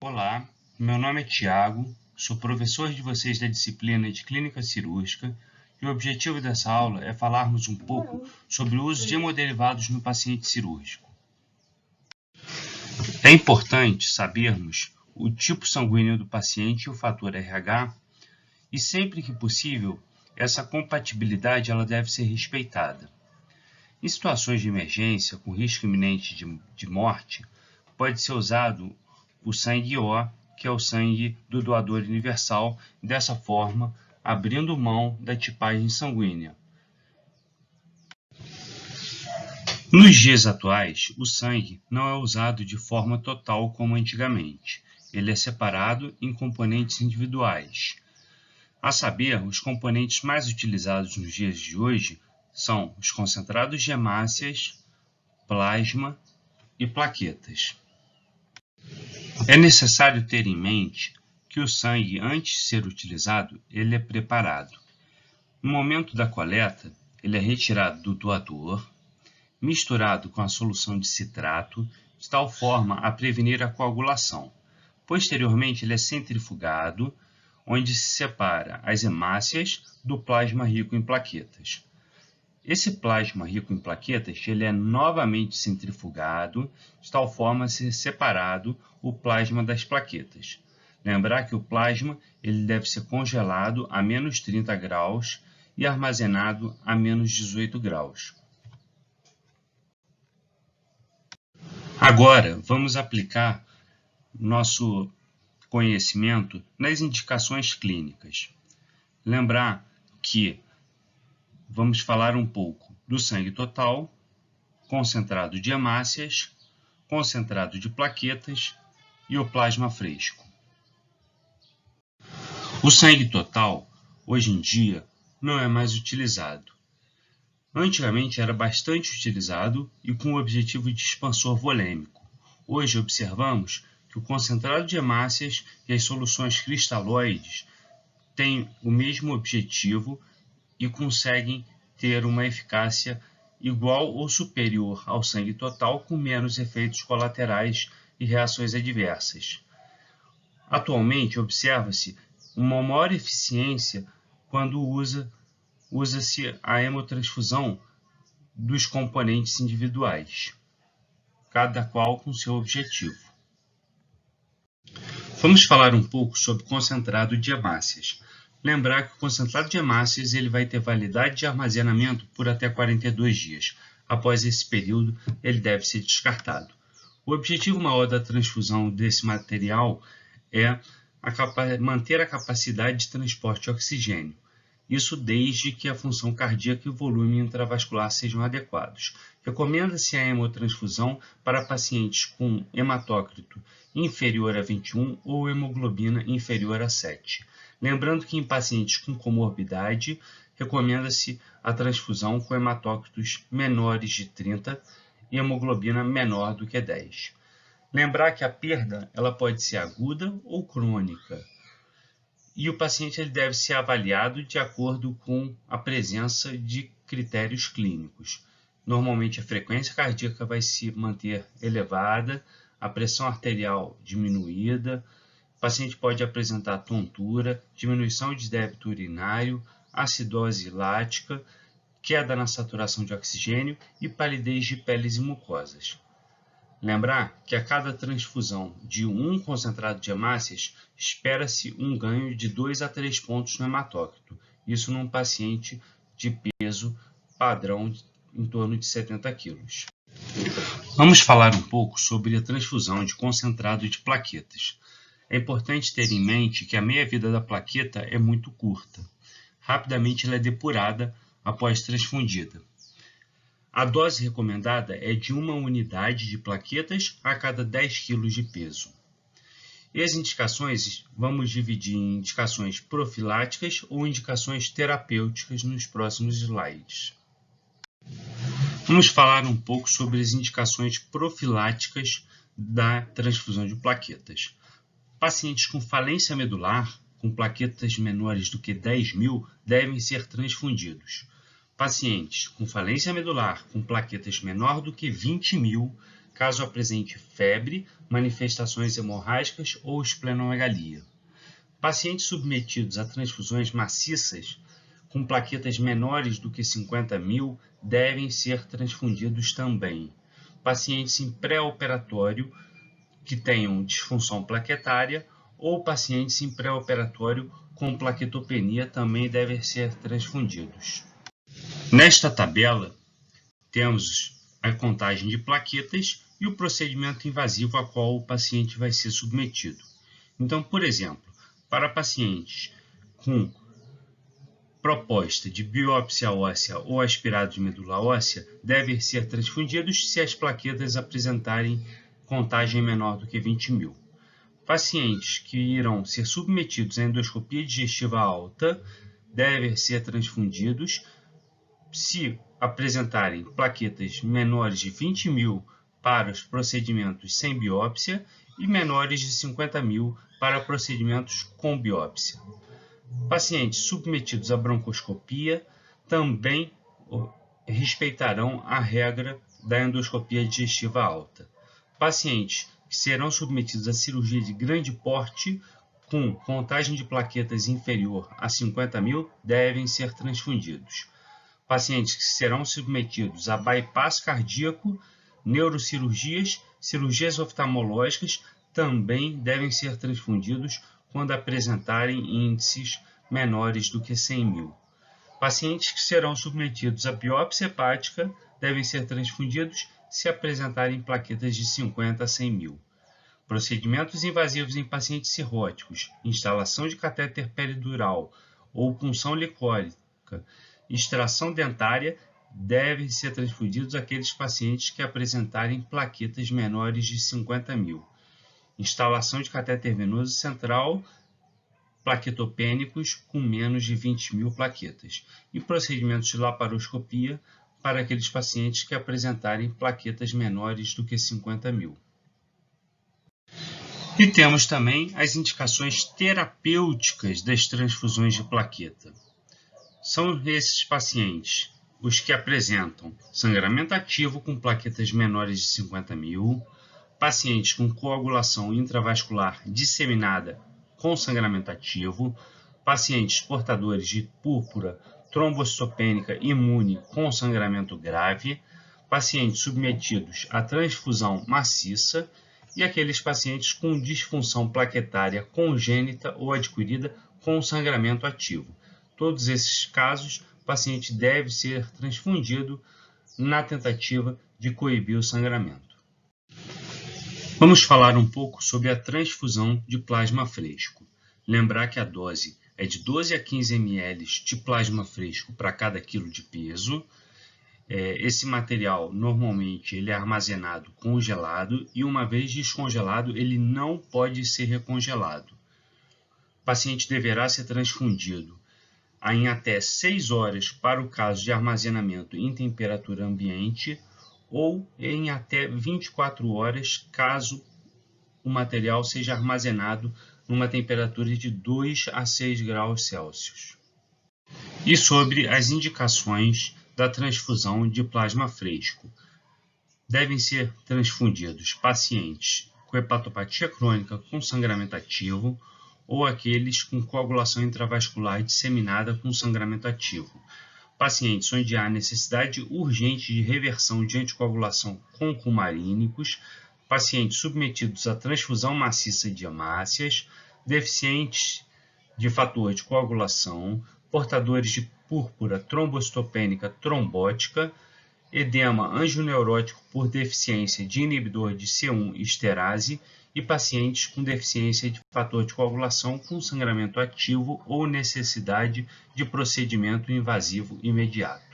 Olá, meu nome é Tiago, sou professor de vocês da disciplina de Clínica Cirúrgica e o objetivo dessa aula é falarmos um pouco sobre o uso de hemoderivados no paciente cirúrgico. É importante sabermos o tipo sanguíneo do paciente e o fator RH e sempre que possível, essa compatibilidade ela deve ser respeitada. Em situações de emergência com risco iminente de morte, pode ser usado o sangue O, que é o sangue do doador universal, dessa forma, abrindo mão da tipagem sanguínea. Nos dias atuais, o sangue não é usado de forma total como antigamente. Ele é separado em componentes individuais. A saber, os componentes mais utilizados nos dias de hoje são os concentrados de hemácias, plasma e plaquetas. É necessário ter em mente que o sangue, antes de ser utilizado, ele é preparado. No momento da coleta, ele é retirado do doador, misturado com a solução de citrato, de tal forma a prevenir a coagulação. Posteriormente, ele é centrifugado, onde se separa as hemácias do plasma rico em plaquetas. Esse plasma rico em plaquetas ele é novamente centrifugado, de tal forma a ser separado o plasma das plaquetas. Lembrar que o plasma ele deve ser congelado a menos 30 graus e armazenado a menos 18 graus. Agora, vamos aplicar nosso conhecimento nas indicações clínicas. Lembrar que vamos falar um pouco do sangue total, concentrado de hemácias, concentrado de plaquetas e o plasma fresco. O sangue total, hoje em dia, não é mais utilizado. Antigamente era bastante utilizado e com o objetivo de expansor volêmico. Hoje observamos que o concentrado de hemácias e as soluções cristalóides têm o mesmo objetivo e conseguem ter uma eficácia igual ou superior ao sangue total com menos efeitos colaterais e reações adversas. Atualmente, observa-se uma maior eficiência quando usa-se a hemotransfusão dos componentes individuais, cada qual com seu objetivo. Vamos falar um pouco sobre concentrado de hemácias. Lembrar que o concentrado de hemácias ele vai ter validade de armazenamento por até 42 dias. Após esse período, ele deve ser descartado. O objetivo maior da transfusão desse material é manter a capacidade de transporte de oxigênio. Isso desde que a função cardíaca e o volume intravascular sejam adequados. Recomenda-se a hemotransfusão para pacientes com hematócrito inferior a 21 ou hemoglobina inferior a 7. Lembrando que em pacientes com comorbidade, recomenda-se a transfusão com hematócritos menores de 30 e hemoglobina menor do que 10. Lembrar que a perda ela pode ser aguda ou crônica. E o paciente ele deve ser avaliado de acordo com a presença de critérios clínicos. Normalmente a frequência cardíaca vai se manter elevada, a pressão arterial diminuída, o paciente pode apresentar tontura, diminuição de débito urinário, acidose lática, queda na saturação de oxigênio e palidez de peles e mucosas. Lembrar que a cada transfusão de um concentrado de hemácias, espera-se um ganho de 2 a 3 pontos no hematócrito, isso num paciente de peso padrão em torno de 70 kg. Vamos falar um pouco sobre a transfusão de concentrado de plaquetas. É importante ter em mente que a meia-vida da plaqueta é muito curta. Rapidamente ela é depurada após transfundida. A dose recomendada é de 1 unidade de plaquetas a cada 10 kg de peso. E as indicações, vamos dividir em indicações profiláticas ou indicações terapêuticas nos próximos slides. Vamos falar um pouco sobre as indicações profiláticas da transfusão de plaquetas. Pacientes com falência medular, com plaquetas menores do que 10.000, devem ser transfundidos. Pacientes com falência medular com plaquetas menor do que 20.000 caso apresente febre, manifestações hemorrágicas ou esplenomegalia. Pacientes submetidos a transfusões maciças com plaquetas menores do que 50.000 devem ser transfundidos também. Pacientes em pré-operatório que tenham disfunção plaquetária ou pacientes em pré-operatório com plaquetopenia também devem ser transfundidos. Nesta tabela, temos a contagem de plaquetas e o procedimento invasivo a qual o paciente vai ser submetido. Então, por exemplo, para pacientes com proposta de biópsia óssea ou aspirado de medula óssea, devem ser transfundidos se as plaquetas apresentarem contagem menor do que 20.000. Pacientes que irão ser submetidos à endoscopia digestiva alta devem ser transfundidos se apresentarem plaquetas menores de 20.000 para os procedimentos sem biópsia e menores de 50.000 para procedimentos com biópsia. Pacientes submetidos à broncoscopia também respeitarão a regra da endoscopia digestiva alta. Pacientes que serão submetidos à cirurgia de grande porte com contagem de plaquetas inferior a 50.000 devem ser transfundidos. Pacientes que serão submetidos a bypass cardíaco, neurocirurgias, cirurgias oftalmológicas também devem ser transfundidos quando apresentarem índices menores do que 100.000. Pacientes que serão submetidos a biópsia hepática devem ser transfundidos se apresentarem plaquetas de 50 a 100.000. Procedimentos invasivos em pacientes cirróticos, instalação de catéter peridural ou punção licórica, extração dentária devem ser transfundidos aqueles pacientes que apresentarem plaquetas menores de 50.000. Instalação de catéter venoso central, plaquetopênicos com menos de 20.000 plaquetas. E procedimentos de laparoscopia para aqueles pacientes que apresentarem plaquetas menores do que 50.000. E temos também as indicações terapêuticas das transfusões de plaqueta. São esses pacientes os que apresentam sangramento ativo com plaquetas menores de 50.000, pacientes com coagulação intravascular disseminada com sangramento ativo, pacientes portadores de púrpura trombocitopênica imune com sangramento grave, pacientes submetidos à transfusão maciça e aqueles pacientes com disfunção plaquetária congênita ou adquirida com sangramento ativo. Todos esses casos, o paciente deve ser transfundido na tentativa de coibir o sangramento. Vamos falar um pouco sobre a transfusão de plasma fresco. Lembrar que a dose é de 12 a 15 ml de plasma fresco para cada quilo de peso. Esse material, normalmente, ele é armazenado congelado e, uma vez descongelado, ele não pode ser recongelado. O paciente deverá ser transfundido em até 6 horas para o caso de armazenamento em temperatura ambiente ou em até 24 horas caso o material seja armazenado numa temperatura de 2 a 6 graus Celsius. E sobre as indicações da transfusão de plasma fresco. Devem ser transfundidos pacientes com hepatopatia crônica com sangramento ativo ou aqueles com coagulação intravascular disseminada com sangramento ativo. Pacientes onde há necessidade urgente de reversão de anticoagulação com cumarínicos, pacientes submetidos à transfusão maciça de hemácias, deficientes de fator de coagulação, portadores de púrpura trombocitopênica trombótica, edema angioneurótico por deficiência de inibidor de C1 esterase e pacientes com deficiência de fator de coagulação com sangramento ativo ou necessidade de procedimento invasivo imediato.